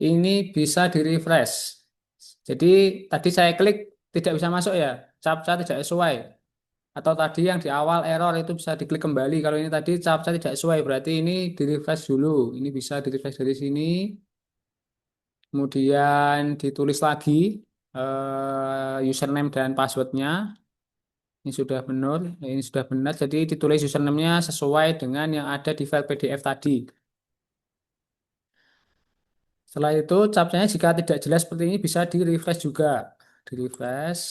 ini bisa di-refresh. Jadi tadi saya klik tidak bisa masuk ya, captcha tidak sesuai. Atau tadi yang di awal error itu bisa diklik kembali. Kalau ini tadi captcha tidak sesuai, berarti ini di-refresh dulu. Ini bisa di-refresh dari sini, kemudian ditulis lagi username dan passwordnya. Ini sudah benar, ini sudah benar. Jadi ditulis username-nya sesuai dengan yang ada di file PDF tadi. Setelah itu captcha-nya jika tidak jelas seperti ini bisa di-refresh juga. Di-refresh.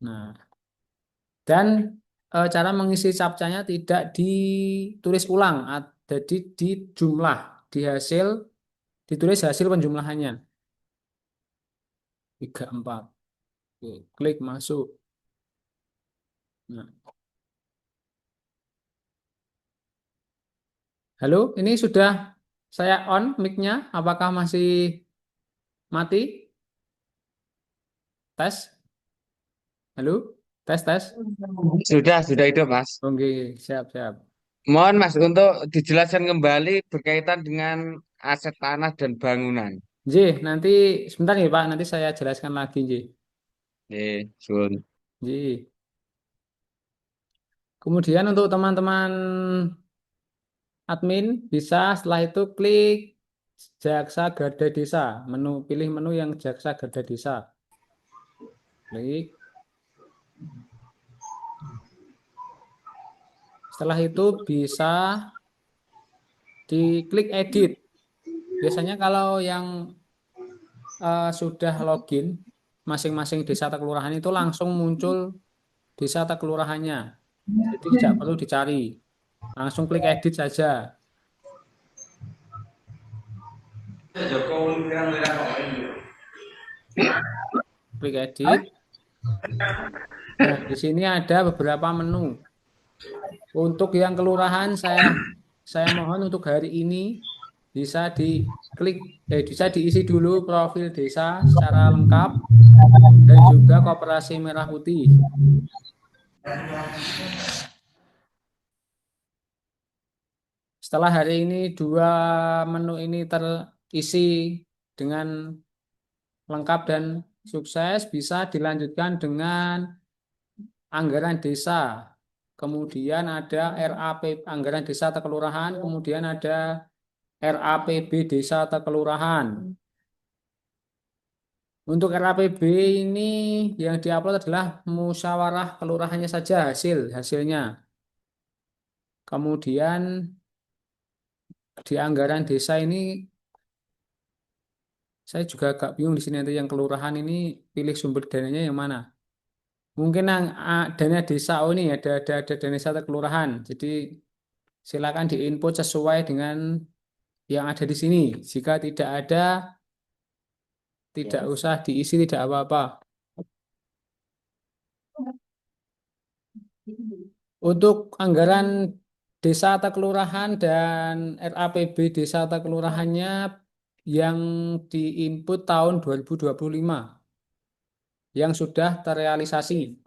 Nah, dan cara mengisi captcha-nya tidak ditulis ulang, jadi di jumlah, di hasil, ditulis hasil penjumlahannya. 34. Oke, klik masuk. Nah, halo, ini sudah saya on mic-nya. Apakah masih mati? Tes? Halo? Tes, tes. Sudah itu Mas. Oke, siap, siap. Mohon Mas untuk dijelaskan kembali berkaitan dengan aset tanah dan bangunan. J, nanti sebentar nih Pak, nanti saya jelaskan lagi J. Sun. J. Kemudian untuk teman-teman admin bisa setelah itu klik Jaksa Garda Desa, pilih menu yang Jaksa Garda Desa. Klik. Setelah itu bisa diklik edit. Biasanya kalau yang sudah login masing-masing desa atau kelurahan itu langsung muncul desa atau kelurahannya. Jadi tidak perlu dicari. Langsung klik edit saja. Klik edit. Nah, di sini ada beberapa menu. Untuk yang kelurahan saya mohon untuk hari ini bisa bisa diisi dulu profil desa secara lengkap dan juga Koperasi Merah Putih. Setelah hari ini dua menu ini terisi dengan lengkap dan sukses, bisa dilanjutkan dengan anggaran desa. Kemudian ada RAP anggaran desa atau kelurahan, kemudian ada RAPB desa atau kelurahan. Untuk RAPB ini yang diupload adalah musyawarah kelurahannya saja hasilnya. Kemudian di anggaran desa ini saya juga agak bingung di sini nanti yang kelurahan ini pilih sumber dananya yang mana. Mungkin yang dana desa, oh ini ada dana desa atau kelurahan. Jadi silakan diinput sesuai dengan yang ada di sini. Jika tidak ada, tidak usah diisi, tidak apa-apa. Untuk anggaran desa atau kelurahan dan RAPB desa atau kelurahannya yang diinput tahun 2025 yang sudah terrealisasi.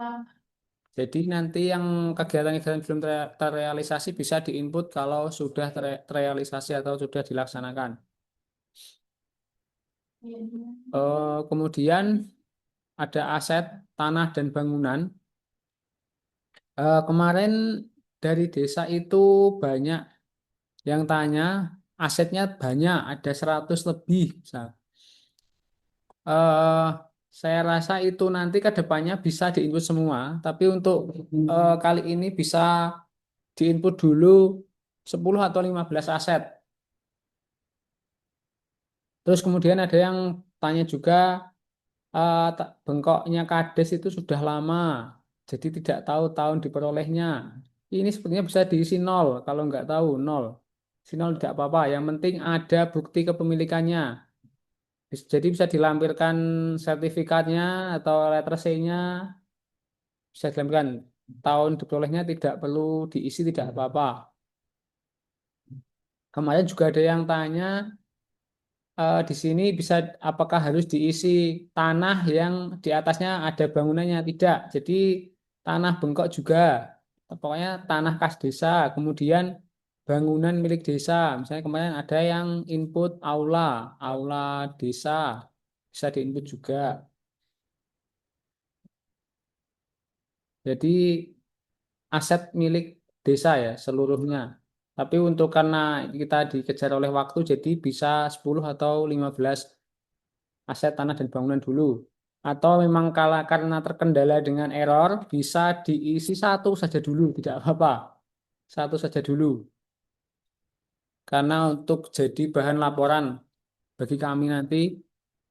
Jadi nanti yang kegiatan-kegiatan belum terrealisasi bisa diinput kalau sudah terrealisasi atau sudah dilaksanakan. Kemudian ada aset tanah dan bangunan. Kemarin dari desa itu banyak yang tanya asetnya banyak, ada 100 lebih. Misal. Eh, saya rasa itu nanti ke depannya bisa diinput semua, tapi untuk kali ini bisa diinput dulu 10 atau 15 aset. Terus kemudian ada yang tanya juga bengkoknya Kades itu sudah lama, jadi tidak tahu tahun diperolehnya. Ini sepertinya bisa diisi nol, kalau nggak tahu nol. Isi nol tidak apa-apa, yang penting ada bukti kepemilikannya. Jadi bisa dilampirkan sertifikatnya atau letter C-nya, bisa dilampirkan. Tahun diperolehnya tidak perlu diisi, tidak apa-apa. Kemarin juga ada yang tanya di sini bisa apakah harus diisi tanah yang di atasnya ada bangunannya? Tidak. Jadi tanah bengkok juga. Pokoknya tanah kas desa. Kemudian bangunan milik desa. Misalnya kemarin ada yang input aula, aula desa, bisa diinput juga. Jadi aset milik desa ya seluruhnya. Tapi untuk karena kita dikejar oleh waktu, jadi bisa 10 atau 15 aset tanah dan bangunan dulu. Atau memang karena terkendala dengan error, bisa diisi satu saja dulu, tidak apa-apa. Satu saja dulu. Karena untuk jadi bahan laporan bagi kami nanti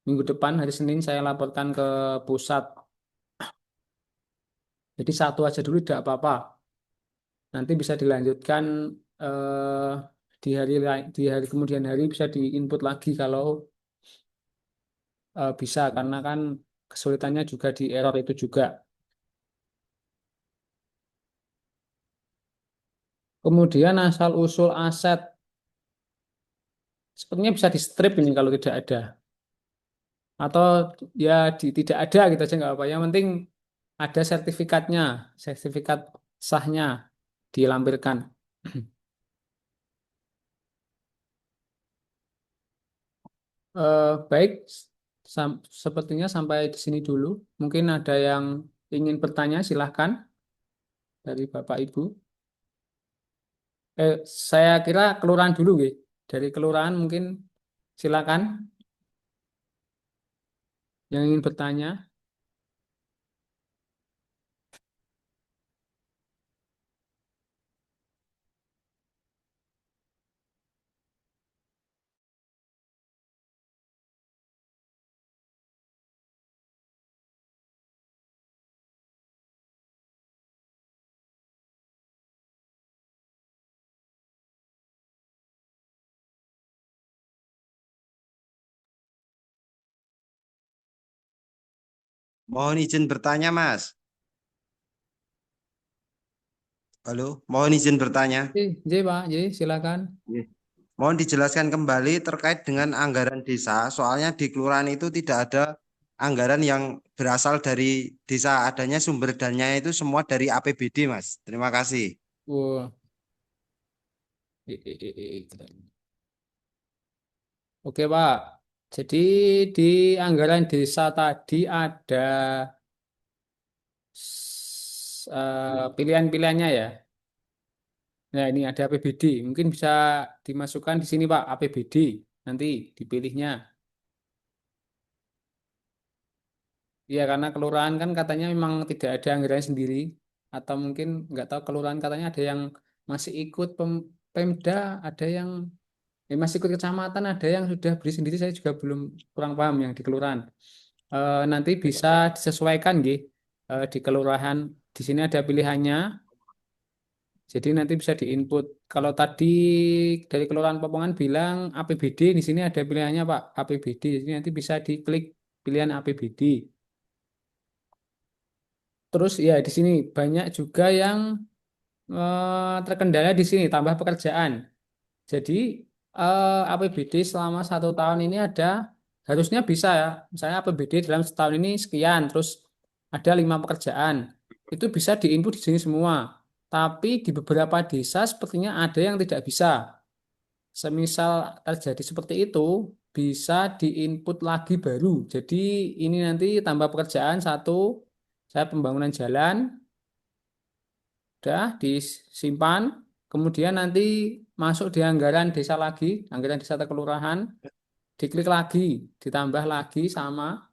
minggu depan hari Senin saya laporkan ke pusat. Jadi satu aja dulu tidak apa-apa. Nanti bisa dilanjutkan eh, di hari kemudian hari bisa diinput lagi kalau bisa karena kan kesulitannya juga di error itu juga. Kemudian asal usul aset sepertinya bisa di strip ini kalau tidak ada atau ya tidak ada gitu aja nggak apa. Yang penting ada sertifikatnya, sertifikat sahnya dilampirkan. Baik, sepertinya sampai di sini dulu. Mungkin ada yang ingin bertanya, silahkan dari Bapak Ibu. Saya kira kelurahan dulu, nggih. Dari kelurahan mungkin silakan yang ingin bertanya. Mohon izin bertanya, Mas. Halo, mohon izin bertanya. Pak, silakan. Iya. Mohon dijelaskan kembali terkait dengan anggaran desa. Soalnya di kelurahan itu tidak ada anggaran yang berasal dari desa. Adanya sumber dananya itu semua dari APBD, Mas. Terima kasih. Wah, oke Pak. Jadi di anggaran desa tadi ada pilihan-pilihannya ya. Nah, ini ada APBD. Mungkin bisa dimasukkan di sini, Pak, APBD. Nanti dipilihnya. Iya, karena kelurahan kan katanya memang tidak ada anggaran sendiri. Atau mungkin nggak tahu kelurahan katanya ada yang masih ikut Pemda, ada yang masih ikut kecamatan, ada yang sudah beli sendiri. Saya juga belum kurang paham yang di kelurahan. Nanti bisa disesuaikan, nggih, di kelurahan. Di sini ada pilihannya. Jadi nanti bisa diinput. Kalau tadi dari Kelurahan Popongan bilang APBD, di sini ada pilihannya Pak, APBD. Jadi nanti bisa diklik pilihan APBD. Terus ya di sini banyak juga yang terkendala di sini tambah pekerjaan. Jadi APBD selama 1 tahun ini ada harusnya bisa ya. Misalnya APBD dalam setahun ini sekian, terus ada 5 pekerjaan. Itu bisa diinput di sini semua. Tapi di beberapa desa sepertinya ada yang tidak bisa. Semisal terjadi seperti itu, bisa diinput lagi baru. Jadi ini nanti tambah pekerjaan satu, saya pembangunan jalan, udah disimpan. Kemudian nanti masuk di anggaran desa lagi, anggaran desa atau kelurahan, diklik lagi, ditambah lagi sama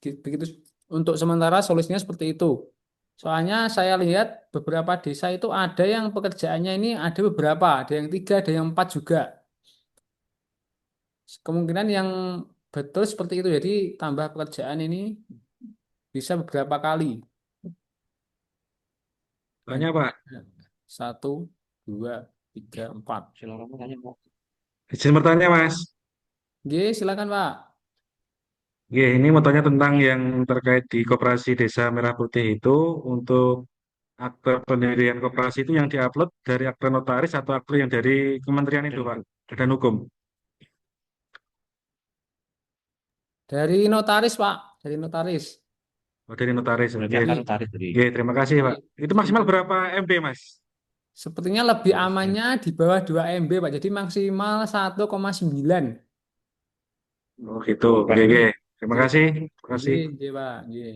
begitu. Untuk sementara solusinya seperti itu. Soalnya saya lihat beberapa desa itu ada yang pekerjaannya ini ada beberapa, ada yang 3, ada yang 4 juga. Kemungkinan yang betul seperti itu. Jadi tambah pekerjaan ini bisa beberapa kali. Tanya Pak, Satu, dua, tiga, empat. izin bertanya Mas. Oke, silakan Pak. Oke, ini mau tanya tentang yang terkait di Koperasi Desa Merah Putih itu untuk akte pendirian koperasi itu yang diupload dari akte notaris atau akte yang dari kementerian itu Pak, dan hukum. Dari notaris Pak, dari notaris. Oh, dari notaris. Oke, Iya, Oke, terima kasih Pak. iya. Itu maksimal berapa MB Mas? Sepertinya lebih Oke, siap. amannya di bawah 2 MB, Pak. Jadi maksimal 1,9. Oh gitu. Oke, oke. Terima Nggih, kasih. Terima kasih. nggih, nggih, Pak. Nggih.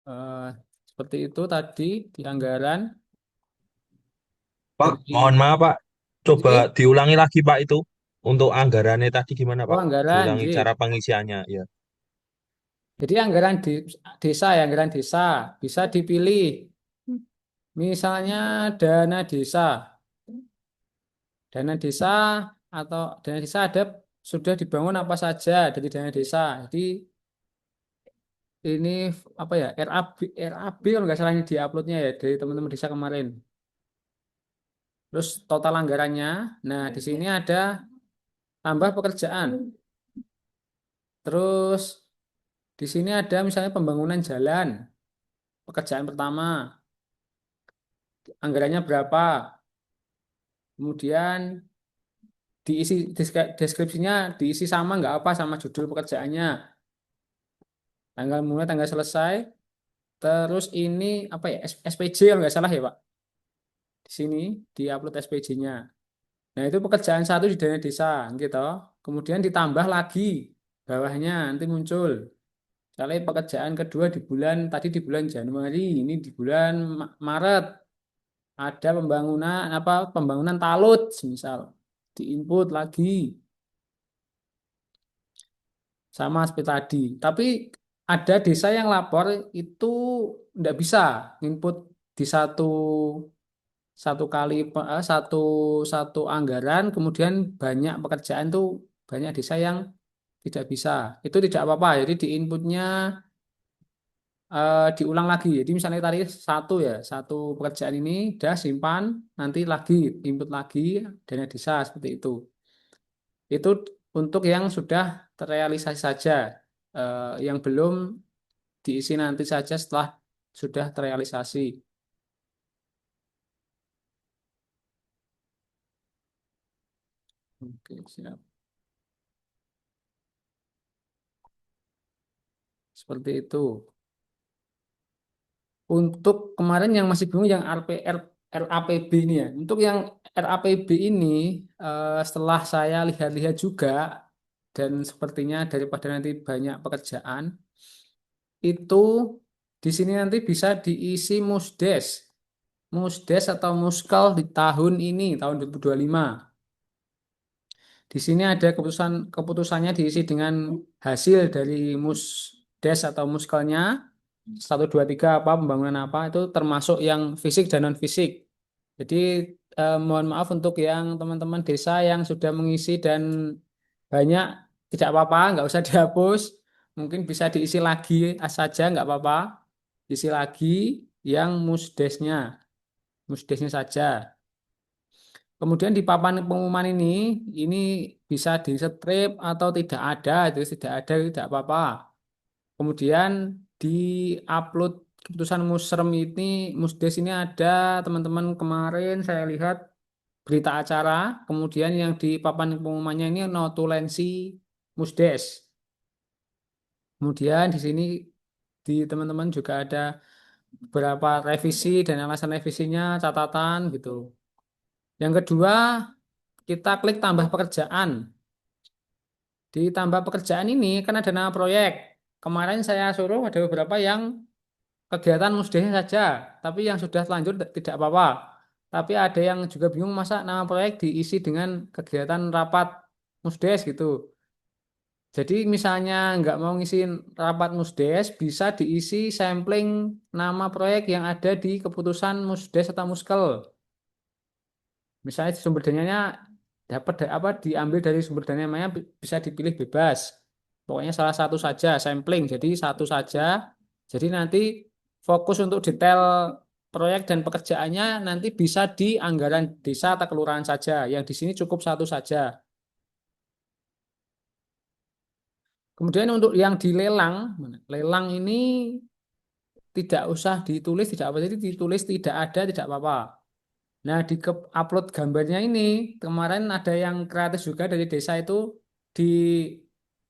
Eh, Seperti itu tadi di anggaran Pak, mohon dari maaf Pak, coba nggih. diulangi lagi Pak itu untuk anggarannya tadi gimana Oh, Pak? anggaran, Diulangi nggih. cara pengisiannya ya. Jadi anggaran desa ya, anggaran desa bisa dipilih. Misalnya dana desa. Dana desa atau dana desa ada sudah dibangun apa saja dari dana desa. Jadi ini apa ya, RAB kalau nggak salah ini diuploadnya ya dari teman-teman desa kemarin. Terus total anggarannya. Nah, di sini ada tambah pekerjaan. Terus di sini ada misalnya pembangunan jalan. Pekerjaan pertama, anggarannya berapa? Kemudian diisi deskripsinya diisi sama nggak apa sama judul pekerjaannya. Tanggal mulai, tanggal selesai. Terus ini apa ya, SPJ kalau nggak salah ya Pak. Di sini diupload SPJ-nya. Nah, itu pekerjaan satu di dana desa, gitu. Kemudian ditambah lagi bawahnya nanti muncul. Misalnya pekerjaan kedua di bulan tadi di bulan Januari, ini di bulan Maret ada pembangunan talut misal diinput lagi sama seperti tadi. Tapi ada desa yang lapor itu nggak bisa input di satu kali satu satu anggaran, kemudian banyak pekerjaan tuh, banyak desa yang tidak bisa. Itu tidak apa-apa. Jadi di inputnya diulang lagi. Jadi misalnya tadi satu pekerjaan ini udah simpan, nanti lagi input lagi dana desa seperti itu. Itu untuk yang sudah terrealisasi saja. Yang belum diisi nanti saja setelah sudah terrealisasi. Oke, siap. Seperti itu. Untuk kemarin yang masih bingung yang RAPB ini ya. Untuk yang RAPB ini setelah saya lihat-lihat juga dan sepertinya daripada nanti banyak pekerjaan itu di sini nanti bisa diisi musdes. Musdes atau muskal di tahun ini tahun 2025. Di sini ada keputusannya diisi dengan hasil dari musdes atau muskalnya 1, 2, 3 apa pembangunan apa itu termasuk yang fisik dan non fisik. Jadi mohon maaf untuk yang teman-teman desa yang sudah mengisi dan banyak, tidak apa-apa, nggak usah dihapus. Mungkin bisa diisi lagi saja, nggak apa-apa. Isi lagi yang musdesnya saja. Kemudian di papan pengumuman ini bisa di strip atau tidak ada, itu tidak ada itu tidak apa-apa. Kemudian di upload keputusan musrem ini, musdes ini ada teman-teman kemarin saya lihat berita acara. Kemudian yang di papan pengumumannya ini notulensi musdes. Kemudian di sini di teman-teman juga ada beberapa revisi dan alasan revisinya, catatan gitu. Yang kedua, kita klik tambah pekerjaan. Di tambah pekerjaan ini kan ada nama proyek. Kemarin saya suruh ada beberapa yang kegiatan musdehnya saja, tapi yang sudah terlanjur tidak apa-apa. Tapi ada yang juga bingung masa nama proyek diisi dengan kegiatan rapat musdes gitu. Jadi misalnya nggak mau ngisiin rapat musdes, bisa diisi sampling nama proyek yang ada di keputusan musdes atau muskel. Misalnya sumber dananya dapat apa diambil dari sumber dana namanya bisa dipilih bebas. Pokoknya salah satu saja sampling. Jadi satu saja. Jadi nanti fokus untuk detail proyek dan pekerjaannya nanti bisa di anggaran desa atau kelurahan saja. Yang di sini cukup satu saja. Kemudian untuk yang dilelang, lelang ini tidak usah ditulis, tidak apa, jadi ditulis tidak ada, tidak apa-apa. Nah, di upload gambarnya ini, kemarin ada yang kreatif juga dari desa itu di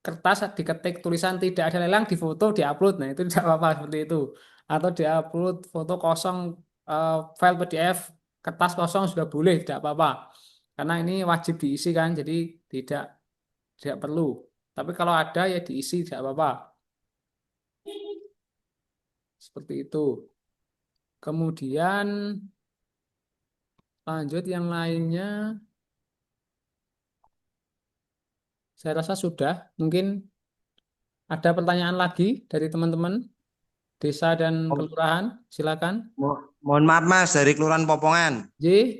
kertas diketik tulisan tidak ada lelang, di foto, di upload. Nah, itu tidak apa-apa seperti itu. atau diupload foto kosong, file PDF kertas kosong sudah boleh, tidak apa-apa. Karena ini wajib diisi kan, jadi tidak tidak perlu. Tapi kalau ada ya diisi, tidak apa-apa. Seperti itu. Kemudian lanjut yang lainnya, saya rasa sudah. Mungkin ada pertanyaan lagi dari teman-teman desa dan Mo- kelurahan, silakan. Mohon maaf Mas, dari Kelurahan Popongan. J.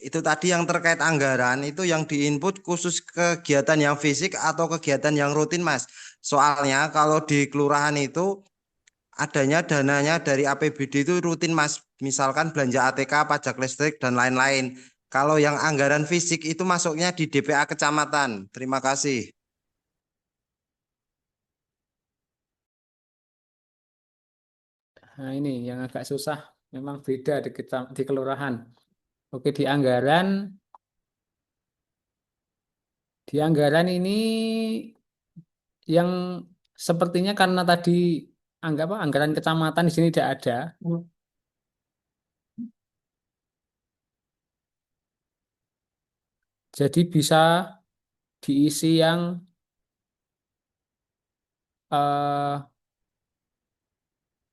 Itu tadi yang terkait anggaran itu yang diinput khusus kegiatan yang fisik atau kegiatan yang rutin Mas. Soalnya kalau di kelurahan itu adanya dananya dari APBD itu rutin Mas. Misalkan belanja ATK, pajak listrik dan lain-lain. Kalau yang anggaran fisik itu masuknya di DPA kecamatan. Terima kasih. Nah, ini yang agak susah, memang beda di kelurahan. Oke, di anggaran ini yang sepertinya karena tadi anggap apa, anggaran kecamatan di sini tidak ada. Jadi bisa diisi yang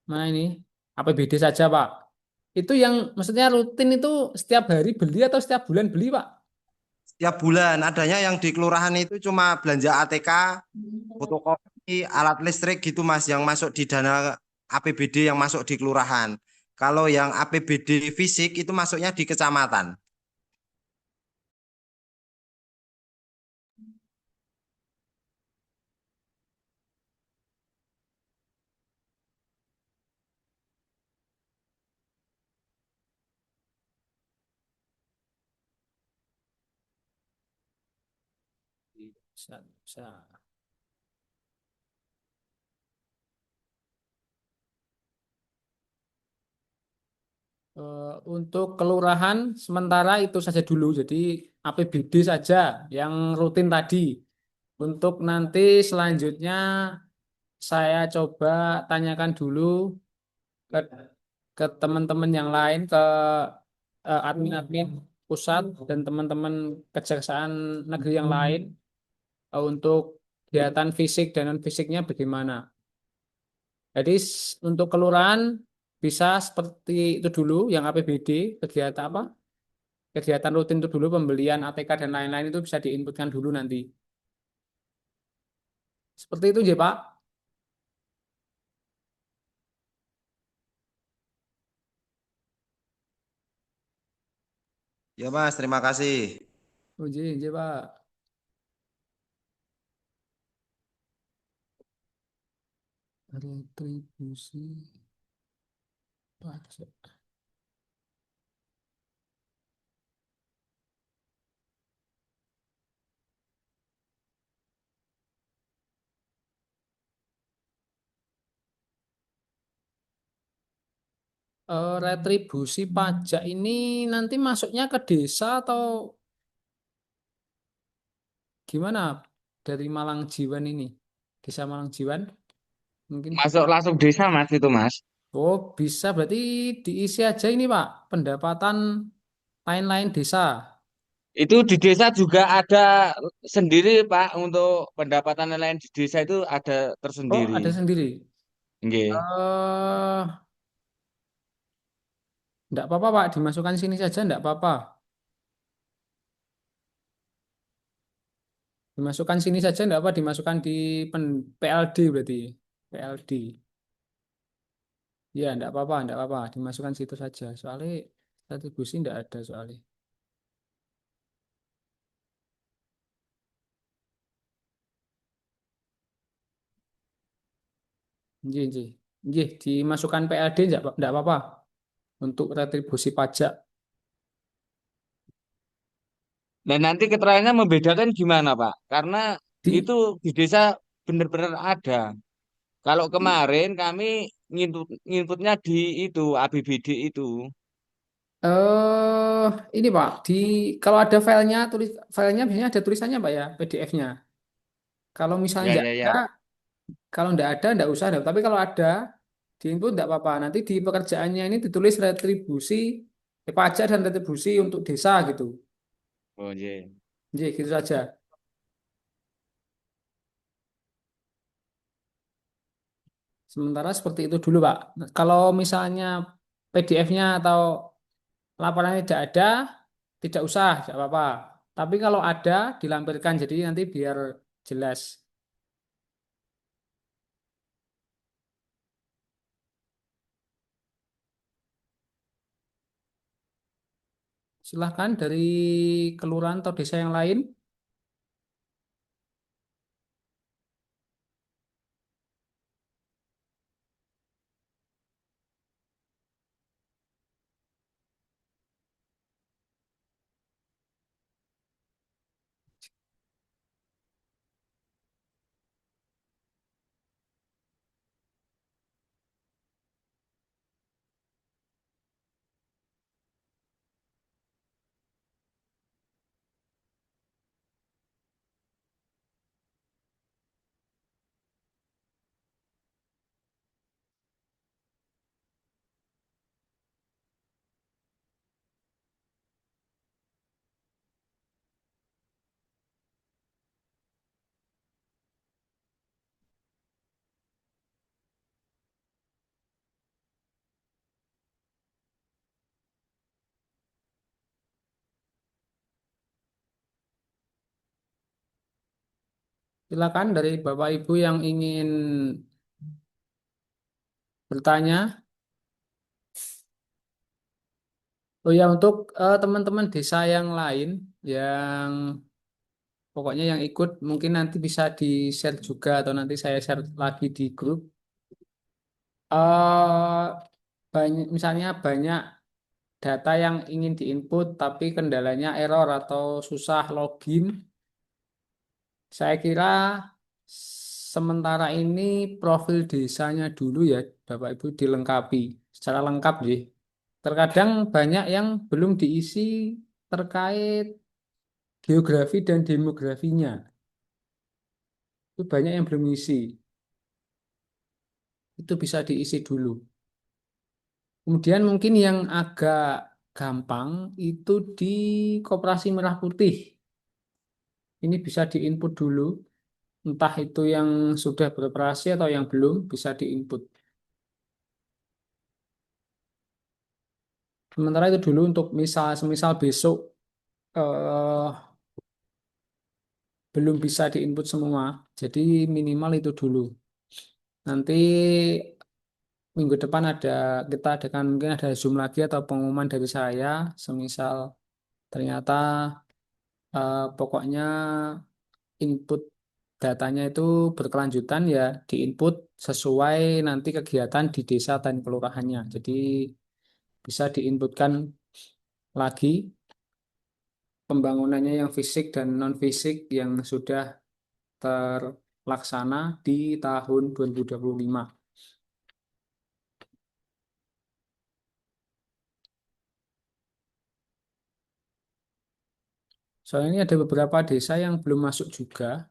mana ini? APBD saja, Pak. Itu yang maksudnya rutin itu setiap hari beli atau setiap bulan beli, Pak? Setiap bulan adanya yang di kelurahan itu cuma belanja ATK, fotokopi, alat listrik gitu Mas yang masuk di dana APBD yang masuk di kelurahan. Kalau yang APBD fisik itu masuknya di kecamatan. Bisa, bisa. Untuk kelurahan sementara itu saja dulu. Jadi APBD saja yang rutin tadi. Untuk nanti selanjutnya saya coba tanyakan dulu ke teman-teman yang lain, ke admin-admin pusat dan teman-teman kejaksaan negeri yang lain, untuk kegiatan fisik dan non fisiknya bagaimana. Jadi untuk kelurahan bisa seperti itu dulu yang APBD, kegiatan apa? Kegiatan rutin itu dulu, pembelian ATK dan lain-lain itu bisa diinputkan dulu nanti. Seperti itu ya, Pak. Ya Mas, terima kasih. Oh, iya, iya, Pak. Retribusi pajak. Retribusi pajak ini nanti masuknya ke desa atau gimana? Dari Malang Jiwan ini, desa Malang Jiwan mungkin. Masuk langsung desa Mas itu Mas. Oh, bisa berarti diisi aja ini, Pak. Pendapatan lain-lain desa. Itu di desa juga ada sendiri Pak untuk pendapatan lain di desa itu ada Oh, tersendiri. ada sendiri. Nggih. Enggak apa-apa, Pak. Dimasukkan sini saja, enggak apa-apa. Dimasukkan sini saja, enggak apa, dimasukkan di PLD berarti. PLD. Ya, enggak apa-apa. Dimasukkan situ saja. Soalnya retribusi enggak ada soalnya. Nggih, nggih. Nggih, dimasukkan PLD enggak apa-apa untuk retribusi pajak. Dan nanti keterangannya membedakan gimana Pak? Karena Di itu di desa benar-benar ada. Kalau kemarin kami nginputnya di itu APBD itu. ini Pak, kalau ada filenya, filenya biasanya ada tulisannya Pak ya, PDF-nya. Kalau misalnya Ya enggak ya ada, ya. kalau enggak ada enggak usah. Tapi kalau ada, Di input tidak apa-apa. Nanti di pekerjaannya ini ditulis retribusi, pajak dan retribusi untuk desa gitu. Oh, iya. Jadi gitu saja. Sementara seperti itu dulu, Pak. Nah, kalau misalnya PDF-nya atau laporannya tidak ada, tidak usah, tidak apa-apa. Tapi kalau ada, dilampirkan. Jadi nanti biar jelas. Silahkan dari kelurahan atau desa yang lain. Silakan dari Bapak Ibu yang ingin bertanya. Oh ya, untuk teman-teman desa yang lain yang pokoknya yang ikut mungkin nanti bisa di-share juga atau nanti saya share lagi di grup. Banyak, misalnya banyak data yang ingin diinput tapi kendalanya error atau susah login. Saya kira sementara ini profil desanya dulu ya Bapak Ibu dilengkapi secara lengkap sih. Terkadang banyak yang belum diisi terkait geografi dan demografinya. Itu banyak yang belum isi. Itu bisa diisi dulu. Kemudian mungkin yang agak gampang itu di Koperasi Merah Putih. Ini bisa diinput dulu. Entah itu yang sudah beroperasi atau yang belum bisa diinput. Sementara itu dulu untuk semisal besok eh, belum bisa diinput semua. Jadi minimal itu dulu. Nanti minggu depan kita adakan mungkin ada Zoom lagi atau pengumuman dari saya. Semisal ternyata pokoknya input datanya itu berkelanjutan ya diinput sesuai nanti kegiatan di desa dan kelurahannya. Jadi bisa diinputkan lagi pembangunannya yang fisik dan non fisik yang sudah terlaksana di tahun 2025. Soalnya ini ada beberapa desa yang belum masuk juga.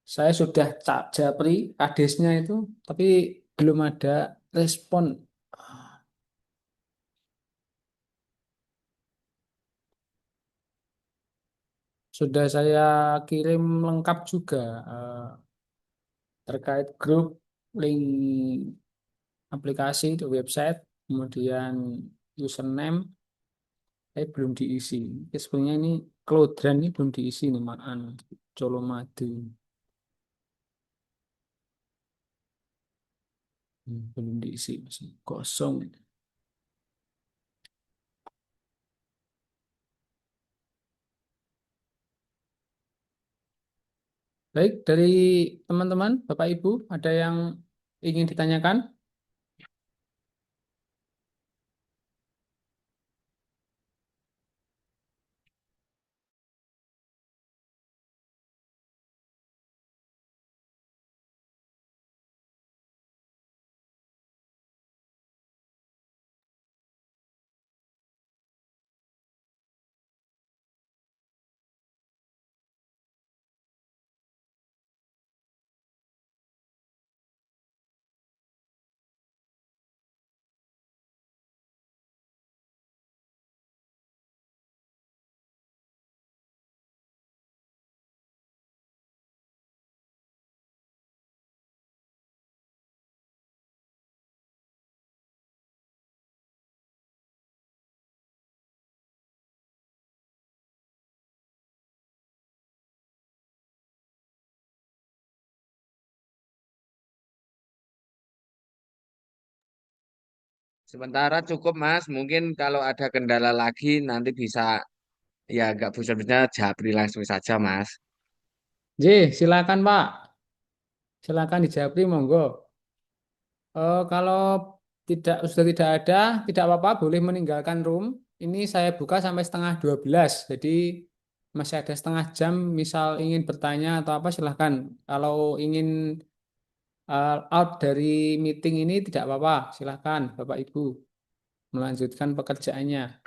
Saya sudah cak japri kadesnya itu, tapi belum ada respon. Sudah saya kirim lengkap juga terkait grup, link aplikasi di website, kemudian username, belum diisi. Ya, sebenarnya ini Cloudrun ini belum diisi nih, Maan Colomadu. Belum diisi, masih kosong. Baik, dari teman-teman, Bapak Ibu, ada yang ingin ditanyakan? Sementara cukup Mas, mungkin kalau ada kendala lagi nanti bisa ya nggak bosan-bosannya japri langsung saja Mas. J, silakan Pak. Silakan dijawab, monggo. Kalau sudah tidak ada, tidak apa-apa, boleh meninggalkan room. Ini saya buka sampai setengah 12. Jadi masih ada setengah jam. Misal ingin bertanya atau apa, silahkan. Kalau ingin out dari meeting ini tidak apa-apa, silahkan Bapak Ibu melanjutkan pekerjaannya.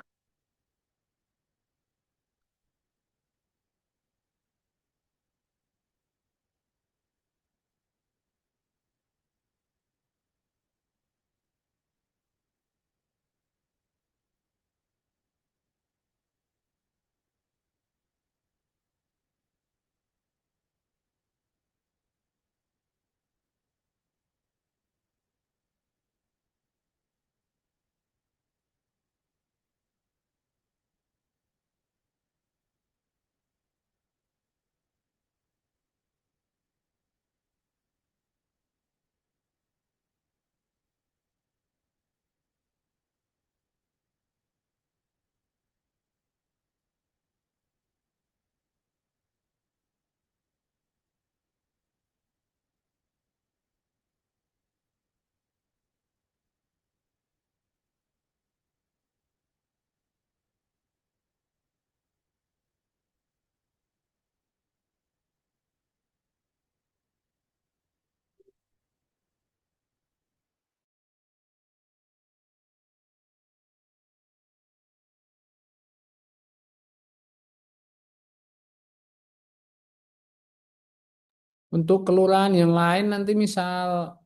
Untuk kelurahan yang lain nanti misal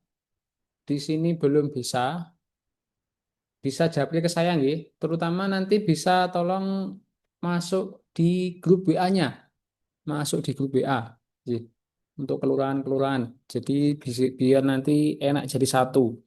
di sini belum bisa japri ke saya nggih. Terutama nanti bisa tolong masuk di grup WA-nya, masuk di grup WA. Nggih. Untuk kelurahan-kelurahan. Jadi biar nanti enak jadi satu.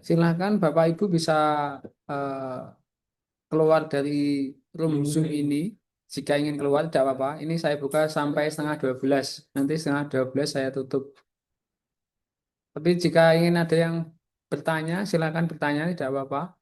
Silakan Bapak Ibu bisa eh, keluar dari room Zoom ini. Jika ingin keluar tidak apa-apa. Ini saya buka sampai setengah 12. Nanti setengah 12 saya tutup. Tapi jika ingin ada yang bertanya, silakan bertanya, tidak apa-apa.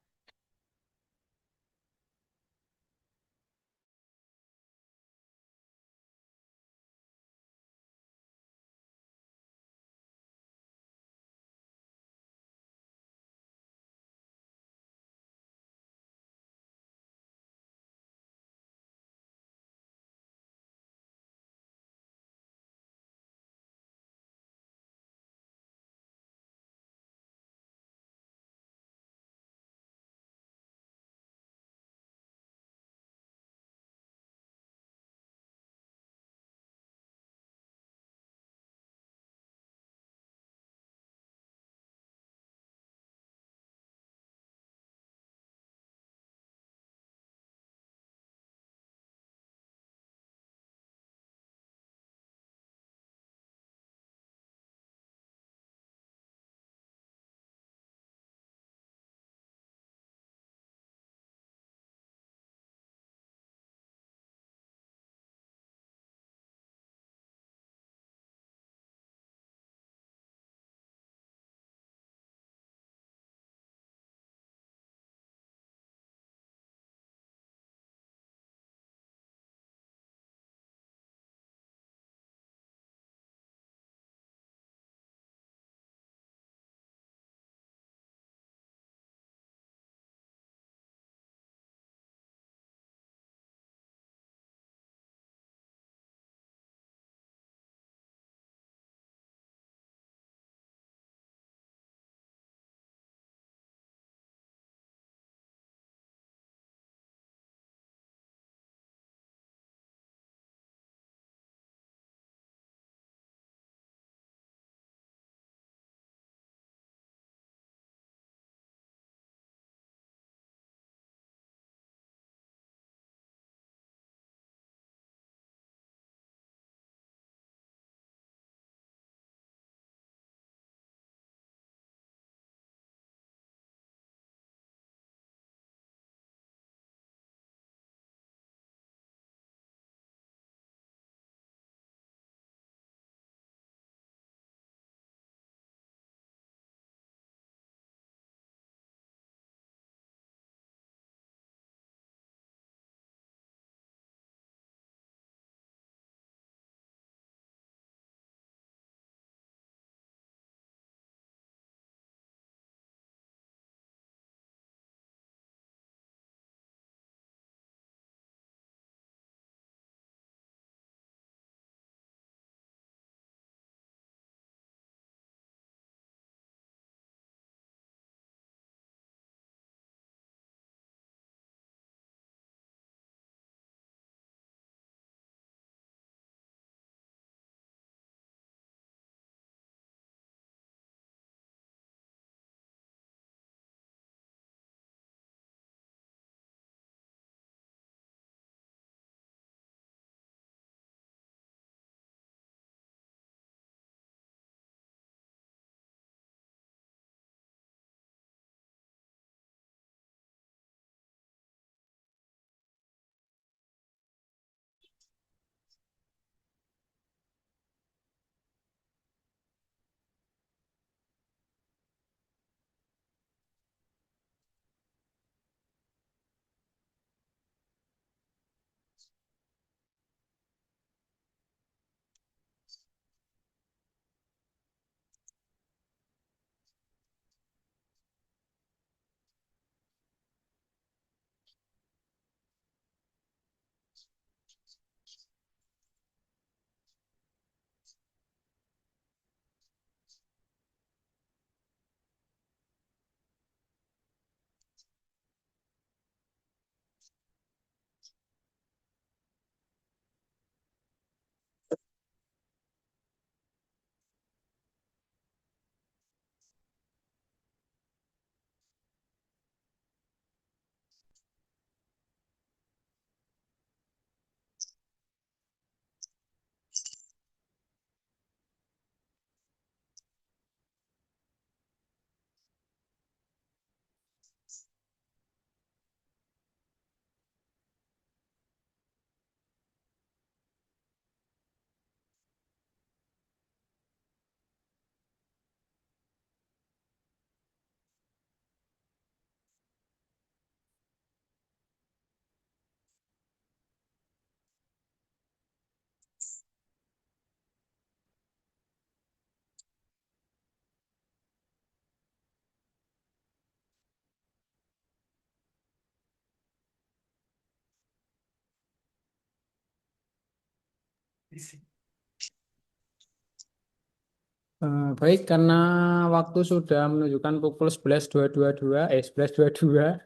Baik, karena waktu sudah menunjukkan pukul 11.222, 11.22,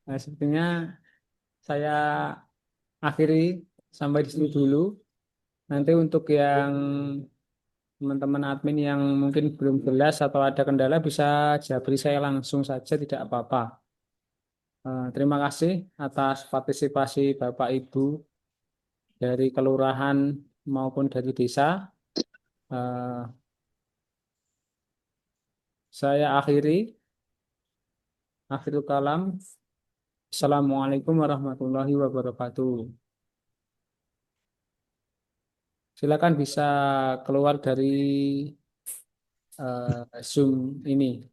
nah, sepertinya saya akhiri sampai di sini dulu. Nanti untuk yang teman-teman admin yang mungkin belum jelas atau ada kendala bisa jabri saya langsung saja, tidak apa-apa. Terima kasih atas partisipasi Bapak Ibu dari kelurahan maupun dari desa. Eh, saya akhirul kalam. Assalamualaikum warahmatullahi wabarakatuh. Silakan bisa keluar dari Zoom ini.